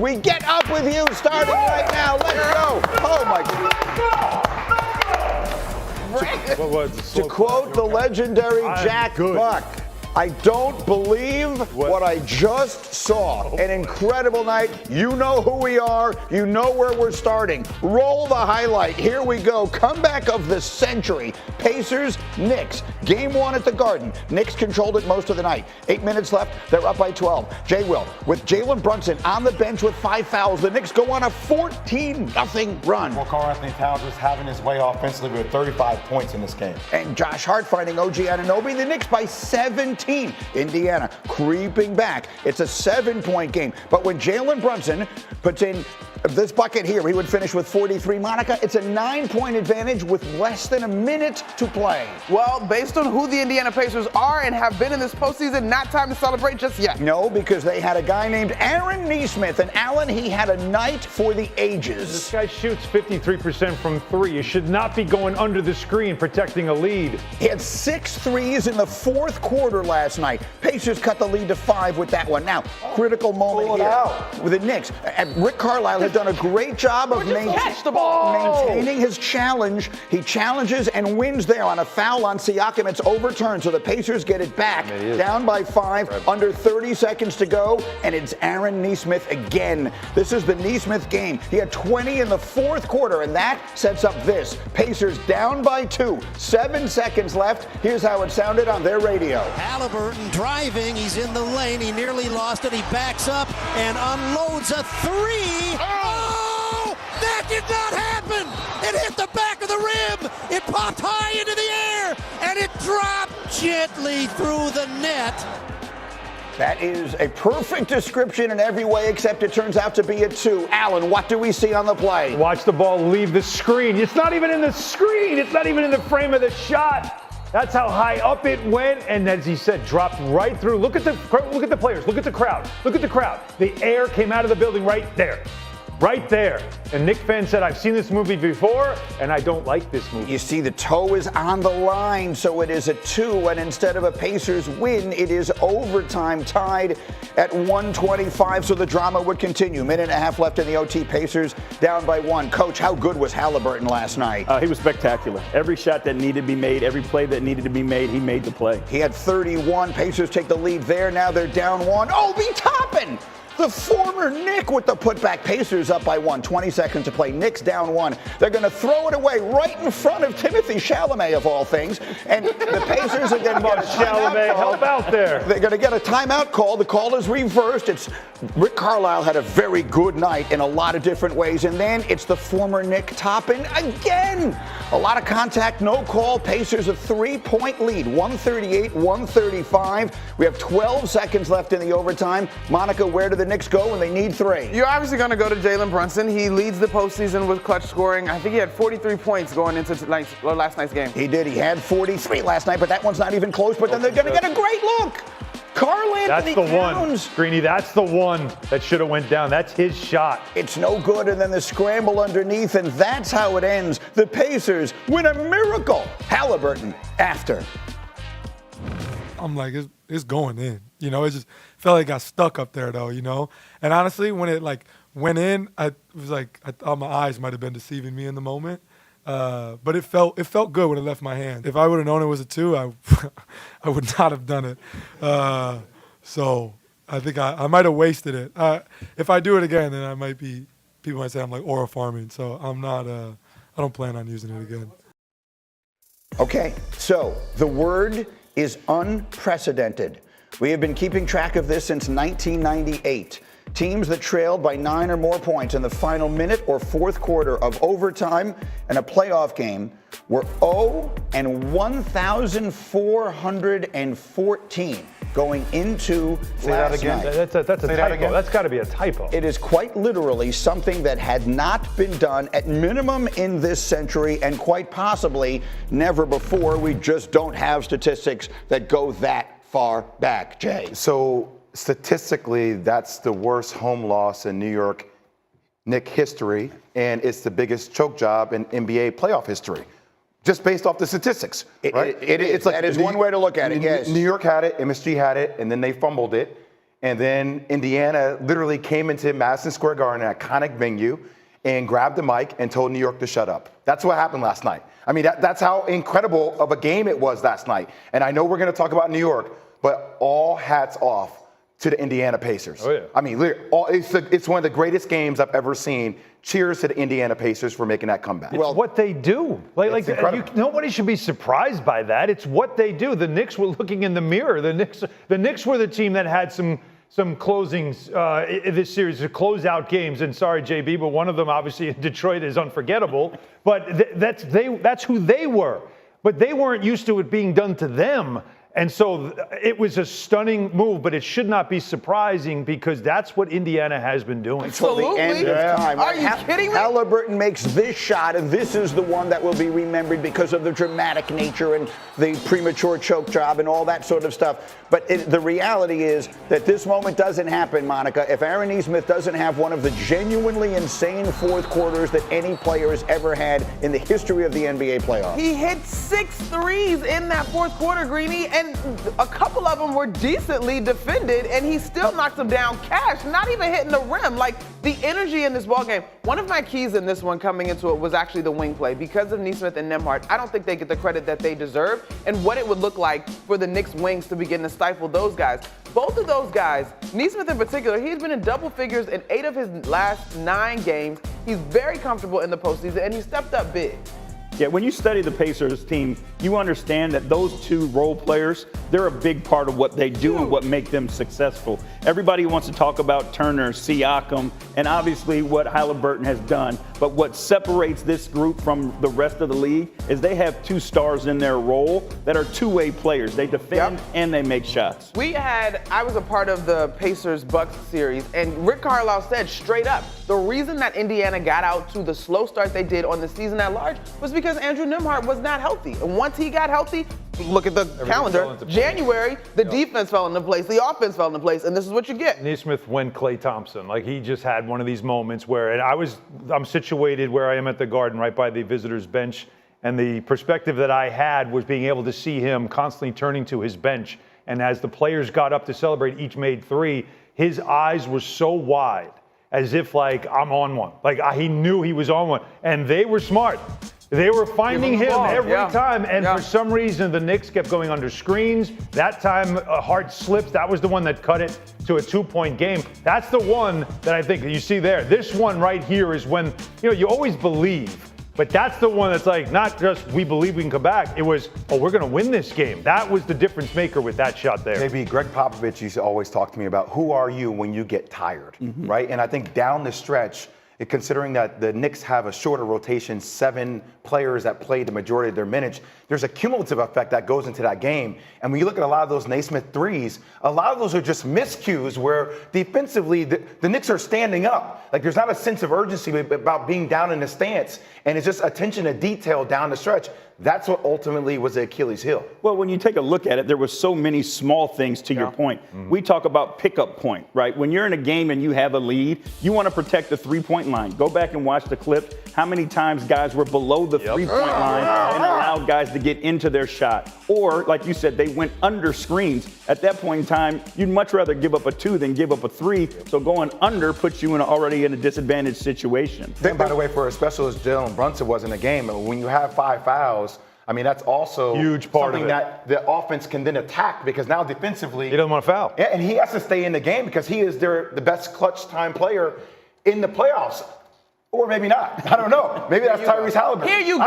We get up with you starting right now. Let's go. Oh, my God. To quote the legendary Jack Buck, I don't believe what I just saw. An incredible night. You know who we are. You know where we're starting. Roll the highlight. Here we go. Comeback of the century. Pacers, Knicks. Game 1 at the Garden. Knicks controlled it most of the night. 8 minutes left. They're up by 12. Jay Will with Jalen Brunson on the bench with 5 fouls. The Knicks go on a 14-0 run. Well, Karl-Anthony Towns was having his way offensively with 35 points in this game. And Josh Hart finding OG Anunoby. The Knicks by 17. Indiana creeping back. It's a 7-point game. But when Jalen Brunson puts in this bucket here, he would finish with 43. Monica, it's a 9-point advantage with less than a minute to play. Well, based on who the Indiana Pacers are and have been in this postseason, not time to celebrate just yet. No, because they had a guy named Aaron Nesmith. And Allen, he had a night for the ages. This guy shoots 53% from 3. You should not be going under the screen protecting a lead. He had 6 threes in the fourth quarter last night. Pacers cut the lead to 5 with that one. Now, critical moment here with the Knicks. Rick Carlisle has done a great job of maintaining his challenge. He challenges and wins there on a foul on Siakam. It's overturned, so the Pacers get it back. Down by 5, under 30 seconds to go, and it's Aaron Nesmith again. This is the Nesmith game. He had 20 in the fourth quarter, and that sets up this. Pacers down by 2, 7 seconds left. Here's how it sounded on their radio. Halliburton driving, he's in the lane, he nearly lost it, he backs up and unloads a 3. Oh, that did not happen! It hit the back of the rim, it popped high into the air, and it dropped gently through the net. That is a perfect description in every way, except it turns out to be a 2. Allen, what do we see on the play? Watch the ball leave the screen. It's not even in the screen. It's not even in the frame of the shot. That's how high up it went, and as he said, dropped right through. Look at the players. Look at the crowd. Look at the crowd. The air came out of the building right there. Right there. And Knicks fan said, I've seen this movie before, and I don't like this movie. You see, the toe is on the line, so it is a 2, and instead of a Pacers win, it is overtime, tied at 125, so the drama would continue. Minute and a half left in the OT. Pacers down by 1. Coach, how good was Halliburton last night? He was spectacular. Every shot that needed to be made, every play that needed to be made, he made the play. He had 31. Pacers take the lead there. Now they're down 1. Obi Toppin! The former Knick with the putback. Pacers up by 1. 20 seconds to play. Knicks down 1. They're going to throw it away right in front of Timothy Chalamet, of all things. And the Pacers are going to get a timeout call. Help out there. They're going to get a timeout call. The call is reversed. It's Rick Carlisle had a very good night in a lot of different ways. And then it's the former Knick Toppin again. A lot of contact, no call. Pacers a 3-point lead. 138-135. We have 12 seconds left in the overtime. Monica, where do the Knicks go when they need 3? You're obviously going to go to Jalen Brunson. He leads the postseason with clutch scoring. I think he had 43 points going into last night's game. He did. He had 43 last night, but that one's not even close. But then they're going to get a great look. Karl-Anthony Towns. That's the one, Greeny. That's the one that should have went down. That's his shot. It's no good, and then the scramble underneath, and that's how it ends. The Pacers win a miracle. Halliburton after. I'm like, it's going in. You know, it just felt like it got stuck up there, though, you know. And honestly, when it, went in, I thought my eyes might have been deceiving me in the moment. But it felt good when it left my hand. If I would have known it was a 2, I would not have done it. So I think I might have wasted it. If I do it again, then people might say I'm like aura farming. So I'm not, I don't plan on using it again. Okay, so the word is unprecedented. We have been keeping track of this since 1998. Teams that trailed by 9 or more points in the final minute or fourth quarter of overtime in a playoff game were 0-1,414 going into last night. That's a typo. That's got to be a typo. It is quite literally something that had not been done at minimum in this century and quite possibly never before. We just don't have statistics that go that far back, Jay. So statistically, that's the worst home loss in New York Knicks history, and it's the biggest choke job in NBA playoff history, just based off the statistics. Right? It's like that is one way to look at it. Yes, New York had it, MSG had it, and then they fumbled it, And then Indiana literally came into Madison Square Garden, an iconic venue, and grabbed the mic and told New York to shut up. That's what happened last night. I mean, that's how incredible of a game it was last night. And I know we're going to talk about New York, but all hats off to the Indiana Pacers. Oh, yeah. I mean, it's one of the greatest games I've ever seen. Cheers to the Indiana Pacers for making that comeback. It's what they do. Nobody should be surprised by that. It's what they do. The Knicks were looking in the mirror. The Knicks were the team that had some closings this series, to close out games. And sorry, JB, but one of them obviously in Detroit is unforgettable. But that's who they were. But they weren't used to it being done to them. And so it was a stunning move, but it should not be surprising because that's what Indiana has been doing. Until the end of time. Are you kidding me? Halliburton makes this shot, and this is the one that will be remembered because of the dramatic nature and the premature choke job and all that sort of stuff. But the reality is that this moment doesn't happen, Monica, if Aaron Nesmith doesn't have one of the genuinely insane fourth quarters that any player has ever had in the history of the NBA playoffs. He hit 6 threes in that fourth quarter, Greeny, and a couple of them were decently defended, and he still knocks them down cash, not even hitting the rim. Like, the energy in this ballgame. One of my keys in this one coming into it was actually the wing play. Because of Nesmith and Nembhard, I don't think they get the credit that they deserve, and what it would look like for the Knicks wings to begin to stifle those guys. Both of those guys, Nesmith in particular, he's been in double figures in 8 of his last 9 games. He's very comfortable in the postseason, and he stepped up big. Yeah, when you study the Pacers team, you understand that those 2 role players, they're a big part of what they do and what make them successful. Everybody wants to talk about Turner, Siakam, and obviously what Halliburton has done. But what separates this group from the rest of the league is they have 2 stars in their role that are two-way players. They defend and they make shots. I was a part of the Pacers-Bucks series, and Rick Carlisle said straight up, the reason that Indiana got out to the slow start they did on the season at large was because Andrew Nembhard was not healthy. And once he got healthy, look at the calendar, January, the defense fell into place, the offense fell into place, and this is what you get. Nesmith went Klay Thompson. Like, he just had one of these moments where, and I'm situated where I am at the Garden, right by the visitors' bench, and the perspective that I had was being able to see him constantly turning to his bench. And as the players got up to celebrate, each made 3, his eyes were so wide, as if like, I'm on one. Like, he knew he was on one. And they were smart. They were finding him every time, and for some reason, the Knicks kept going under screens. That time, Hart slipped. That was the one that cut it to a 2-point game. That's the one that I think you see there. This one right here is when, you always believe. But that's the one that's like, not just we believe we can come back. It was, we're going to win this game. That was the difference maker with that shot there. Maybe Greg Popovich used to always talk to me about who are you when you get tired, right? And I think down the stretch, considering that the Knicks have a shorter rotation, 7 players that play the majority of their minutes, there's a cumulative effect that goes into that game. And when you look at a lot of those Naismith threes, a lot of those are just miscues where defensively the Knicks are standing up. Like, there's not a sense of urgency about being down in the stance, and it's just attention to detail down the stretch. That's what ultimately was the Achilles heel. Well, when you take a look at it, there were so many small things to your point. We talk about pickup point, right? When you're in a game and you have a lead, you want to protect the 3-point line. Go back and watch the clip. How many times guys were below the 3-point line and allowed guys to get into their shot? Or, like you said, they went under screens. At that point in time, you'd much rather give up a 2 than give up a 3. So going under puts you already in a disadvantaged situation. And by the way, for a specialist, Jalen Brunson was in a game. When you have 5 fouls, I mean, that's also huge part something of that the offense can then attack, because now defensively he doesn't want to foul. And he has to stay in the game because he is the best clutch time player in the playoffs. Or maybe not. I don't know. Maybe that's Tyrese Halliburton. Here you go.